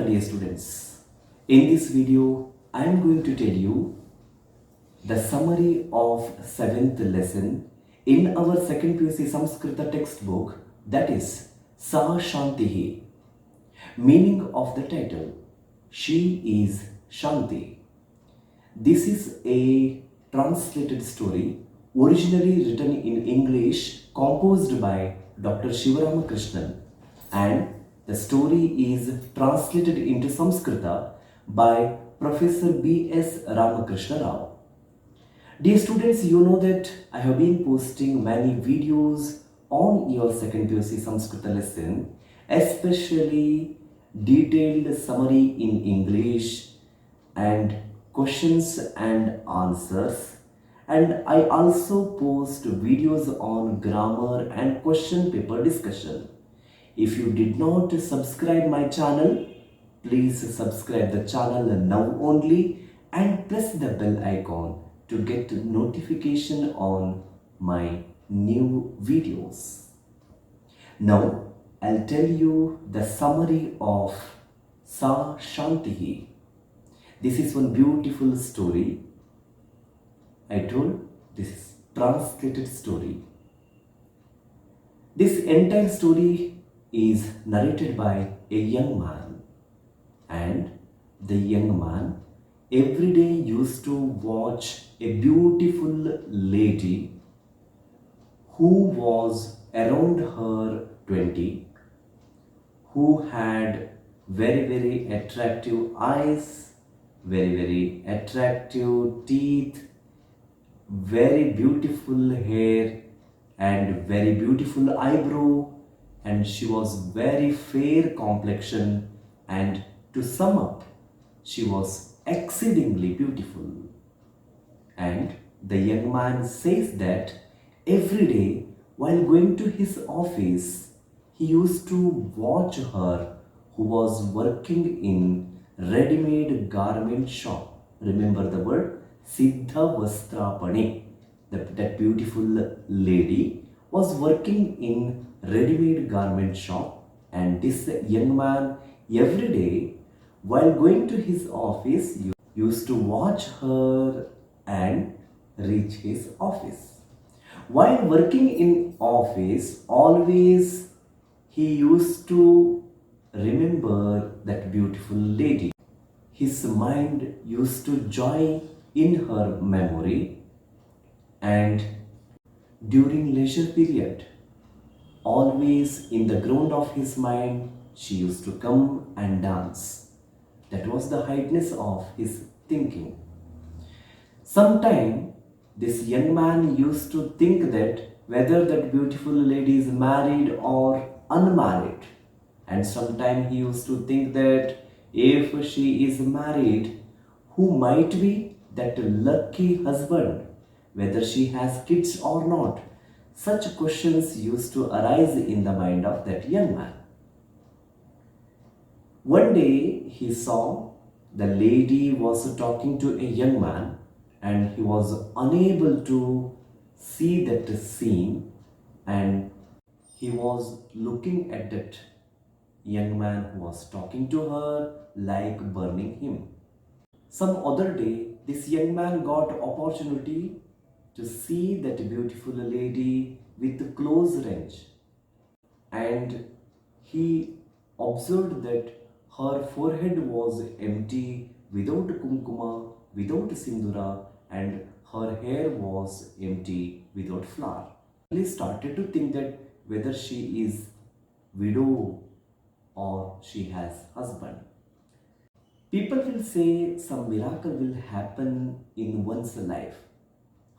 dear students. In this video, I am going to tell you the summary of 7th lesson in our 2nd PUC Sanskrit textbook, that is Sa Shanthih. Meaning of the title, She is Shanti. This is a translated story originally written in English, composed by Dr. Shivaramakrishnan, and the story is translated into Sanskrita by Professor B.S. Ramakrishna Rao. Dear students, you know that I have been posting many videos on your 2nd PUC Sanskrita lesson, especially detailed summary in English and questions and answers, and I also post videos on grammar and question paper discussion. If you did not subscribe my channel, please subscribe the channel now only and press the bell icon to get notification on my new videos. Now I'll tell you the summary of Sa Shanthih. This is one beautiful story. I told this is translated story. This entire story is narrated by a young man, and the young man every day used to watch a beautiful lady who was around her 20, who had very attractive eyes, very attractive teeth, very beautiful hair and very beautiful eyebrow, and she was very fair complexion, and to sum up, she was exceedingly beautiful. And the young man says that every day while going to his office, he used to watch her who was working in ready-made garment shop. Remember the word Siddha Vastrapane. That beautiful lady was working in ready-made garment shop, and this young man every day while going to his office used to watch her and reach his office. While working in office, always he used to remember that beautiful lady. His mind used to join in her memory, and during leisure period, always in the ground of his mind, she used to come and dance. That was the heightness of his thinking. Sometime this young man used to think that whether that beautiful lady is married or unmarried, and sometime he used to think that if she is married, who might be that lucky husband, whether she has kids or not. Such questions used to arise in the mind of that young man. One day he saw the lady was talking to a young man, and he was unable to see that scene, and he was looking at that young man who was talking to her like burning him. Some other day, this young man got opportunity to see that beautiful lady with close range, and he observed that her forehead was empty, without kumkuma, without sindura, and her hair was empty, without flower. He started to think that whether she is widow or she has husband. People will say some miracle will happen in one's life.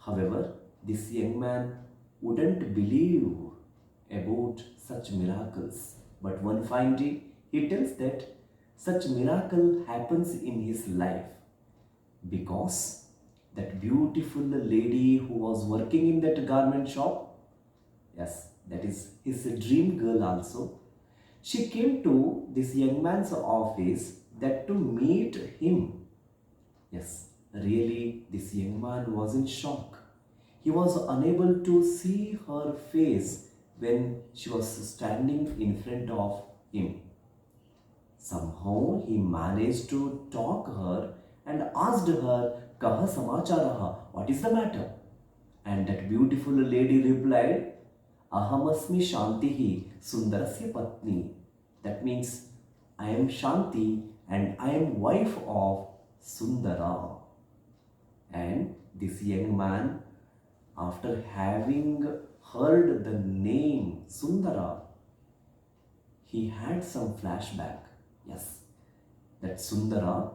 However, this young man wouldn't believe about such miracles. But one fine day, he tells that such miracle happens in his life because that beautiful lady who was working in that garment shop, yes, that is his dream girl also, she came to this young man's office that to meet him. Yes, really, this young man was in shock. He was unable to see her face when she was standing in front of him. Somehow he managed to talk her and asked her, Kaha samacharaha, what is the matter? And that beautiful lady replied, Ahamasmi Shantihi Sundarasya Patni. That means, I am Shanti and I am wife of Sundara. And this young man, after having heard the name Sundara, he had some flashback. Yes, that Sundara,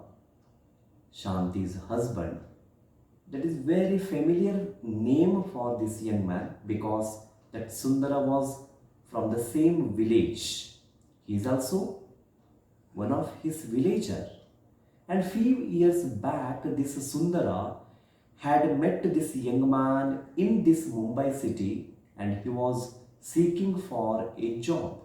Shanti's husband, that is very familiar name for this young man because that Sundara was from the same village. He is also one of his villager. And few years back, this Sundara had met this young man in this Mumbai city and he was seeking for a job.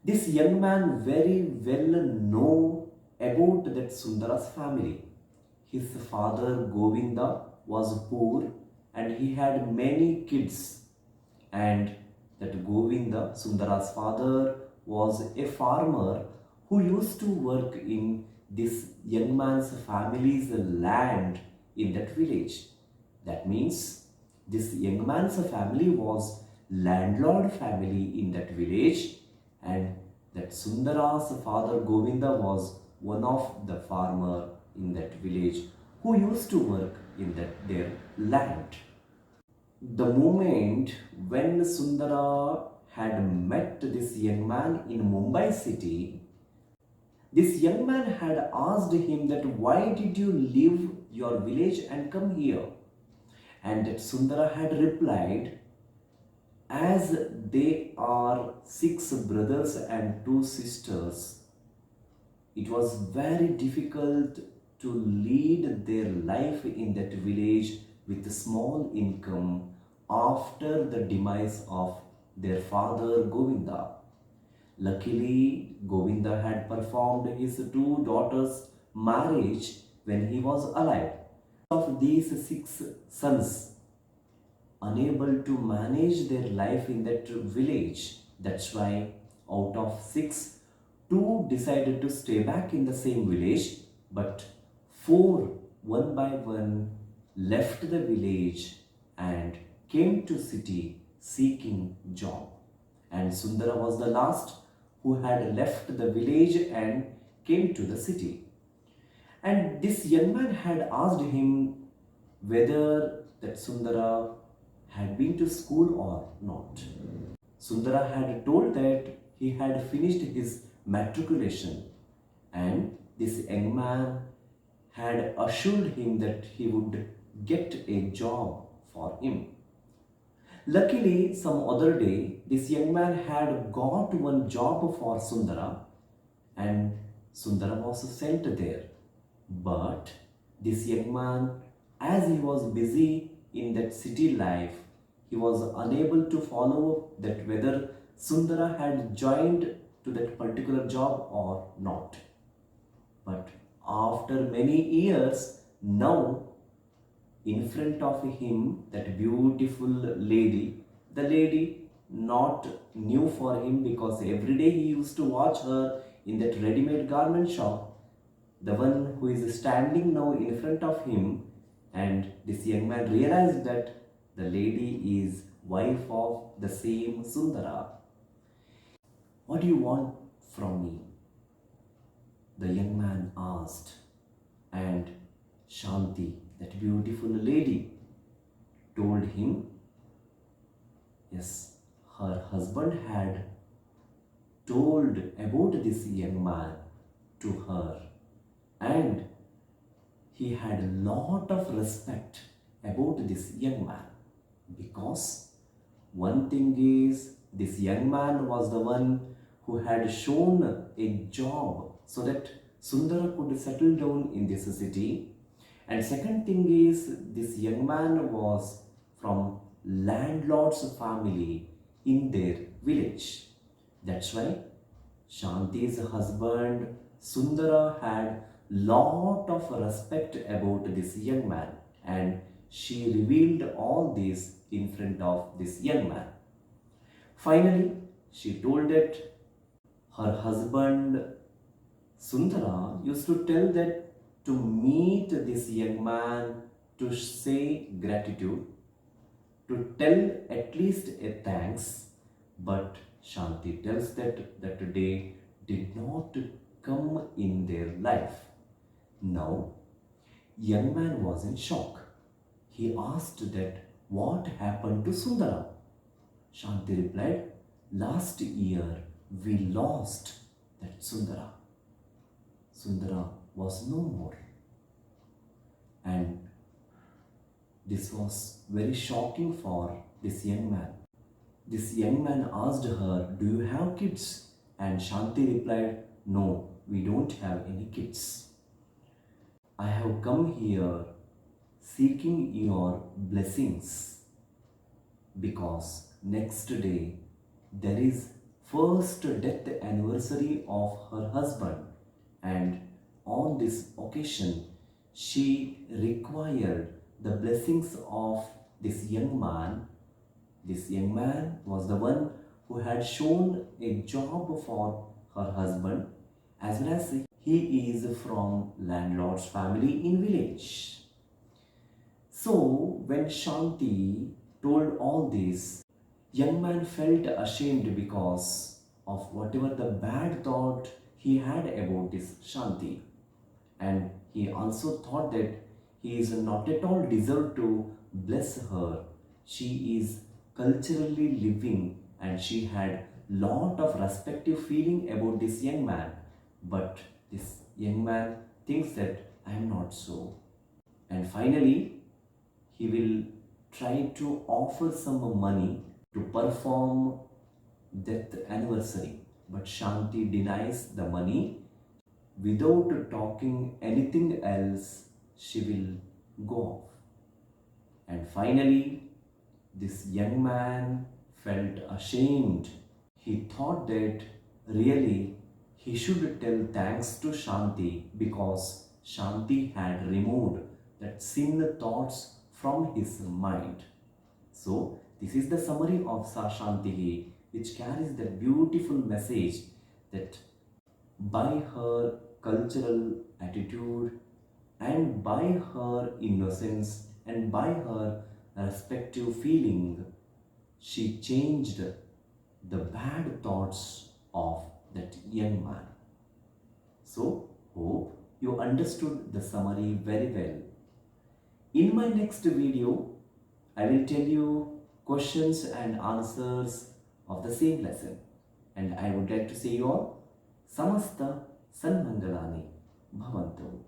This young man very well know about that Sundara's family. His father Govinda was poor and he had many kids, and that Govinda, Sundara's father, was a farmer who used to work in this young man's family's land in that village. That means this young man's family was landlord family in that village, and that Sundara's father Govinda was one of the farmer in that village who used to work in their land. The moment when Sundara had met this young man in Mumbai city, this young man had asked him that why did you leave your village and come here? And that Sundara had replied, as they are 6 brothers and 2 sisters, it was very difficult to lead their life in that village with a small income after the demise of their father Govinda. Luckily, Govinda had performed his 2 daughters' marriage when he was alive. Of these 6 sons, unable to manage their life in that village, that's why out of 6, 2 decided to stay back in the same village, but 4, one by one, left the village and came to city seeking job. And Sundara was the last who had left the village and came to the city. And this young man had asked him whether that Sundara had been to school or not. Sundara had told that he had finished his matriculation, and this young man had assured him that he would get a job for him. Luckily, some other day, this young man had got one job for Sundara, and Sundara was sent there. But this young man, as he was busy in that city life, he was unable to follow that whether Sundara had joined to that particular job or not. But after many years, now in front of him, that beautiful lady, the lady not new for him because every day he used to watch her in that ready-made garment shop, the one who is standing now in front of him, and this young man realized that the lady is wife of the same Sundara. What do you want from me? The young man asked, and Shanti, that beautiful lady, told him, yes, her husband had told about this young man to her, and he had a lot of respect about this young man because one thing is, this young man was the one who had shown a job so that Sundara could settle down in this city. And second thing is, this young man was from landlord's family in their village. That's why Shanti's husband Sundara had lot of respect about this young man, and she revealed all this in front of this young man. Finally, she told that Her husband Sundara used to tell that to meet this young man, to say gratitude, to tell at least a thanks, but Shanti tells that day did not come in their life. Now, young man was in shock. He asked that what happened to Sundara. Shanti replied, last year we lost that Sundara. Sundara was no more. And this was very shocking for this young man. This young man asked her, do you have kids? And Shanti replied, no, we don't have any kids. I have come here seeking your blessings because next day there is first death anniversary of her husband, and on this occasion she required the blessings of this young man. This young man was the one who had shown a job for her husband, as well as he is from landlord's family in village. So when Shanti told all this, young man felt ashamed because of whatever the bad thought he had about this Shanti, and he also thought that he is not at all deserved to bless her. She is culturally living and she had lot of respective feeling about this young man, but this young man thinks that I am not so. And finally he will try to offer some money to perform death anniversary, but Shanti denies the money. Without talking anything else, she will go off. And finally, this young man felt ashamed. He thought that really he should tell thanks to Shanti because Shanti had removed that sin thoughts from his mind. So, this is the summary of Sa Shanthih, which carries the beautiful message that by her cultural attitude and by her innocence and by her respective feeling, she changed the bad thoughts of that young man. So, hope you understood the summary very well. In my next video, I will tell you questions and answers of the same lesson. And I would like to say you all, Samasta Sanmangalani Bhavantu.